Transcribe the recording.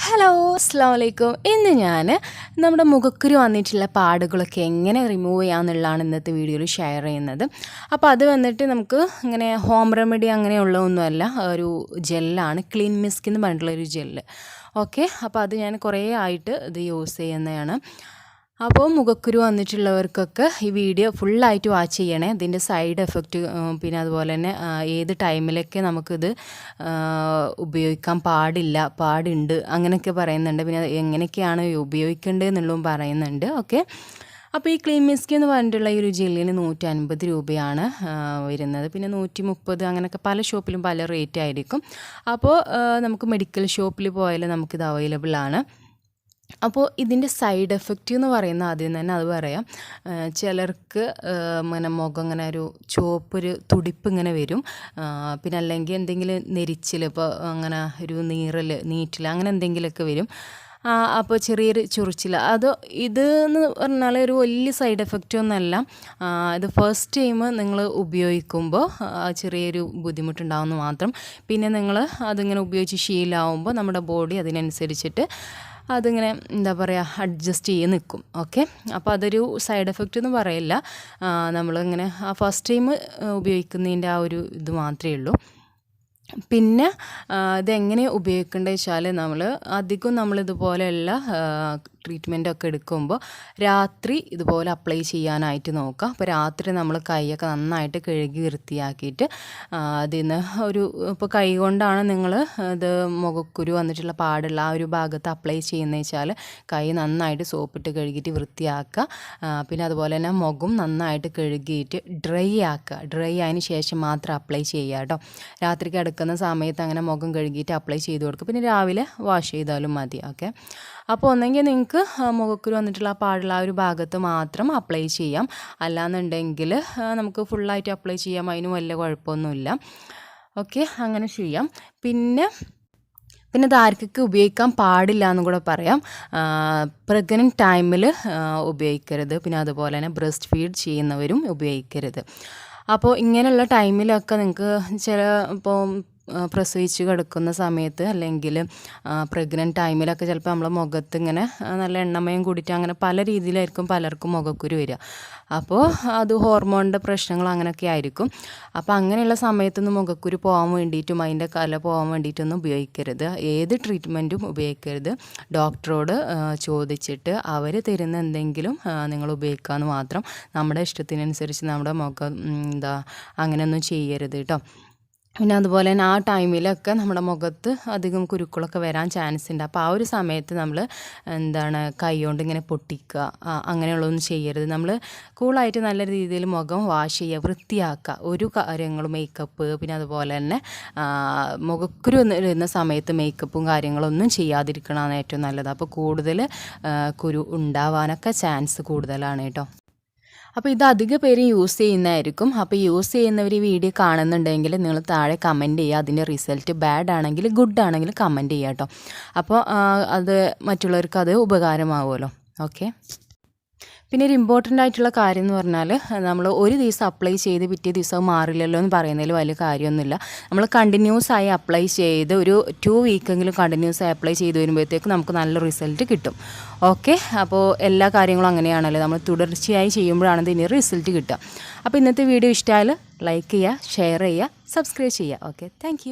Hello അസ്സലാമു അലൈക്കും. ഇന്ന് ഞാൻ നമ്മുടെ മുഖക്കുരു വന്നിട്ടുള്ള പാടുകളൊക്കെ എങ്ങനെ റിമൂവ് ചെയ്യാമെന്നുള്ളതാണ് ഇന്നത്തെ വീഡിയോയിൽ ഷെയർ ചെയ്യുന്നത്. അപ്പോൾ അത് വന്നിട്ട് നമുക്ക് ഇങ്ങനെ ഹോം റെമഡി അങ്ങനെയുള്ളതൊന്നുമല്ല, ഒരു ജെല്ലാണ്, ക്ലീൻമിസ്കിൻ എന്ന് പറഞ്ഞിട്ടുള്ളൊരു ജെല്ല്. ഓക്കെ, അപ്പോൾ അത് ഞാൻ കുറേ ആയിട്ട് ഇത് യൂസ് ചെയ്യുന്നതാണ്. അപ്പോൾ മുഖക്കുരു വന്നിട്ടുള്ളവർക്കൊക്കെ ഈ വീഡിയോ ഫുള്ളായിട്ട് വാച്ച് ചെയ്യണേ. ഇതിൻ്റെ സൈഡ് എഫക്റ്റ് പിന്നെ അതുപോലെ തന്നെ ഏത് ടൈമിലൊക്കെ നമുക്കിത് ഉപയോഗിക്കാൻ പാടുണ്ട് അങ്ങനെയൊക്കെ പറയുന്നുണ്ട്. പിന്നെ എങ്ങനെയൊക്കെയാണ് ഉപയോഗിക്കേണ്ടത് എന്നുള്ളതും പറയുന്നുണ്ട്. ഓക്കെ, അപ്പോൾ ഈ ക്ലീൻമിസ്കിൻ എന്ന് പറഞ്ഞിട്ടുള്ള ഈ ഒരു ജെല്ലിന് 150 രൂപയാണ് വരുന്നത്. പിന്നെ 130 അങ്ങനെയൊക്കെ പല ഷോപ്പിലും പല റേറ്റ് ആയിരിക്കും. അപ്പോൾ നമുക്ക് മെഡിക്കൽ ഷോപ്പിൽ പോയാൽ നമുക്കിത് അവൈലബിൾ ആണ്. അപ്പോൾ ഇതിൻ്റെ സൈഡ് എഫക്റ്റ് എന്ന് പറയുന്ന ആദ്യം തന്നെ അത് പറയാം. ചിലർക്ക് ഇങ്ങനെ മുഖം ഇങ്ങനെ ഒരു ചുവപ്പൊരു തുടിപ്പ് ഇങ്ങനെ വരും. പിന്നെ അല്ലെങ്കിൽ എന്തെങ്കിലും നെരിച്ചിൽ, ഇപ്പോൾ അങ്ങനെ ഒരു നീറ്റൽ അങ്ങനെ എന്തെങ്കിലുമൊക്കെ വരും. അപ്പോൾ ചെറിയൊരു ചൊറിച്ചിൽ, ഇതെന്ന് പറഞ്ഞാൽ ഒരു വലിയ സൈഡ് എഫക്റ്റ് ഒന്നുമല്ല. ഇത് ഫസ്റ്റ് ടൈം നിങ്ങൾ ഉപയോഗിക്കുമ്പോൾ ചെറിയൊരു ബുദ്ധിമുട്ടുണ്ടാകുമെന്ന് മാത്രം. പിന്നെ നിങ്ങൾ അതിങ്ങനെ ഉപയോഗിച്ച് ശീലമാകുമ്പോൾ നമ്മുടെ ബോഡി അതിനനുസരിച്ചിട്ട് അതിങ്ങനെ എന്താ പറയുക അഡ്ജസ്റ്റ് ചെയ്ത് നിൽക്കും. ഓക്കെ, അപ്പോൾ അതൊരു സൈഡ് എഫക്റ്റ് എന്ന് പറയില്ല. നമ്മളിങ്ങനെ ഫസ്റ്റ് ടൈം ഉപയോഗിക്കുന്നതിൻ്റെ ആ ഒരു ഇത് മാത്രമേ ഉള്ളൂ. പിന്നെ ഇതെങ്ങനെ ഉപയോഗിക്കേണ്ടത് വെച്ചാൽ നമ്മളിതുപോലെയുള്ള ട്രീറ്റ്മെൻറ്റൊക്കെ എടുക്കുമ്പോൾ രാത്രി ഇതുപോലെ അപ്ലൈ ചെയ്യാനായിട്ട് നോക്കുക. അപ്പോൾ രാത്രി നമ്മൾ കൈയൊക്കെ നന്നായിട്ട് കഴുകി വൃത്തിയാക്കിയിട്ട് അതിന് ഇപ്പോൾ കൈ കൊണ്ടാണ് നിങ്ങൾ ഇത് മുഖക്കുരു വന്നിട്ടുള്ള പാടുള്ള ആ ഒരു ഭാഗത്ത് അപ്ലൈ ചെയ്യുന്നത് വെച്ചാൽ കൈ നന്നായിട്ട് സോപ്പിട്ട് കഴുകിയിട്ട് വൃത്തിയാക്കുക. പിന്നെ അതുപോലെ തന്നെ മുഖം നന്നായിട്ട് കഴുകിയിട്ട് ഡ്രൈ ആയതിന് ശേഷം മാത്രം അപ്ലൈ ചെയ്യുക കേട്ടോ. രാത്രി കിടക്കുന്ന സമയത്ത് അങ്ങനെ മുഖം കഴുകിയിട്ട് അപ്ലൈ ചെയ്ത് കൊടുക്കുക. പിന്നെ രാവിലെ വാഷ് ചെയ്താലും മതി. ഓക്കെ, അപ്പോൾ ഒന്നെങ്കിൽ നിങ്ങൾക്ക് മുഖക്കുരു വന്നിട്ടുള്ള ആ പാടുള്ള ആ ഒരു ഭാഗത്ത് മാത്രം അപ്ലൈ ചെയ്യാം. അല്ലാന്നുണ്ടെങ്കിൽ നമുക്ക് ഫുള്ളായിട്ട് അപ്ലൈ ചെയ്യാം, അതിന് വലിയ കുഴപ്പമൊന്നുമില്ല. ഓക്കെ, അങ്ങനെ ചെയ്യാം. പിന്നെ ഇത് ആർക്കൊക്കെ ഉപയോഗിക്കാൻ പാടില്ല എന്നും കൂടെ പറയാം. പ്രഗ്നൻറ്റ് ടൈമിൽ ഉപയോഗിക്കരുത്. പിന്നെ അതുപോലെ തന്നെ ബ്രസ്റ്റ് ഫീഡ് ചെയ്യുന്നവരും ഉപയോഗിക്കരുത്. അപ്പോൾ ഇങ്ങനെയുള്ള ടൈമിലൊക്കെ നിങ്ങൾക്ക് ഇപ്പോൾ പ്രസവിച്ച് കിടക്കുന്ന സമയത്ത് അല്ലെങ്കിൽ പ്രഗ്നൻറ്റ് ടൈമിലൊക്കെ ചിലപ്പോൾ നമ്മളെ മുഖത്ത് ഇങ്ങനെ നല്ല എണ്ണമയം കൂടിയിട്ട് അങ്ങനെ പല രീതിയിലായിരിക്കും പലർക്കും മുഖക്കുരു വരിക. അപ്പോൾ അത് ഹോർമോണിൻ്റെ പ്രശ്നങ്ങൾ അങ്ങനെയൊക്കെ ആയിരിക്കും. അപ്പോൾ അങ്ങനെയുള്ള സമയത്തൊന്നും മുഖക്കുരു പോകാൻ വേണ്ടിയിട്ടും അതിൻ്റെ കല പോകാൻ വേണ്ടിയിട്ടൊന്നും ഉപയോഗിക്കരുത്. ഏത് ട്രീറ്റ്മെൻറ്റും ഉപയോഗിക്കരുത്. ഡോക്ടറോട് ചോദിച്ചിട്ട് അവർ തരുന്ന എന്തെങ്കിലും നിങ്ങൾ ഉപയോഗിക്കാമെന്ന് മാത്രം. നമ്മുടെ ഇഷ്ടത്തിനനുസരിച്ച് നമ്മുടെ മുഖം അങ്ങനെയൊന്നും ചെയ്യരുത് കേട്ടോ. പിന്നെ അതുപോലെ തന്നെ ആ ടൈമിലൊക്കെ നമ്മുടെ മുഖത്ത് അധികം കുരുക്കളൊക്കെ വരാൻ ചാൻസ് ഉണ്ട്. അപ്പോൾ ആ ഒരു സമയത്ത് നമ്മൾ കൈ കൊണ്ട് ഇങ്ങനെ പൊട്ടിക്കുക അങ്ങനെയുള്ളതൊന്നും ചെയ്യരുത്. നമ്മൾ കൂളായിട്ട് നല്ല രീതിയിൽ മുഖം വാഷ് ചെയ്യുക, വൃത്തിയാക്കുക. ഒരു കാര്യങ്ങളും മേക്കപ്പ് പിന്നെ അതുപോലെ തന്നെ മുഖക്കുരു വരുന്ന സമയത്ത് മേക്കപ്പും കാര്യങ്ങളൊന്നും ചെയ്യാതിരിക്കണമെന്ന് ഏറ്റവും നല്ലത്. അപ്പോൾ കൂടുതൽ കുരു ഉണ്ടാവാനൊക്കെ ചാൻസ് കൂടുതലാണ് കേട്ടോ. അപ്പോൾ ഇത് അധിക പേര് യൂസ് ചെയ്യുന്നതായിരിക്കും. അപ്പോൾ യൂസ് ചെയ്യുന്നവർ ഈ വീഡിയോ കാണുന്നുണ്ടെങ്കിൽ നിങ്ങൾ താഴെ കമൻറ്റ് ചെയ്യുക. അതിൻ്റെ റിസൾട്ട് ബാഡ് ആണെങ്കിൽ ഗുഡ് ആണെങ്കിൽ കമൻറ്റ് ചെയ്യുക കേട്ടോ. അപ്പോൾ അത് മറ്റുള്ളവർക്ക് അത് ഉപകാരമാവുമല്ലോ. ഓക്കെ, പിന്നെ ഒരു ഇമ്പോർട്ടൻ്റ് ആയിട്ടുള്ള കാര്യം എന്ന് പറഞ്ഞാൽ നമ്മൾ ഒരു ദിവസം അപ്ലൈ ചെയ്ത് പിറ്റേ ദിവസം മാറില്ലല്ലോ എന്ന് പറയുന്നതിൽ വലിയ കാര്യമൊന്നുമില്ല. നമ്മൾ കണ്ടിന്യൂസ് ആയി അപ്ലൈ ചെയ്ത് ഒരു 2 വീക്കെങ്കിലും കണ്ടിന്യൂസ് ആയി അപ്ലൈ ചെയ്ത് വരുമ്പോഴത്തേക്ക് നമുക്ക് നല്ല റിസൾട്ട് കിട്ടും. ഓക്കെ, അപ്പോൾ എല്ലാ കാര്യങ്ങളും അങ്ങനെയാണല്ലോ, നമ്മൾ തുടർച്ചയായി ചെയ്യുമ്പോഴാണ് ഇതിന് റിസൾട്ട് കിട്ടുക. അപ്പോൾ ഇന്നത്തെ വീഡിയോ ഇഷ്ടമായാൽ ലൈക്ക് ചെയ്യുക, ഷെയർ ചെയ്യുക, സബ്സ്ക്രൈബ് ചെയ്യുക. Okay, thank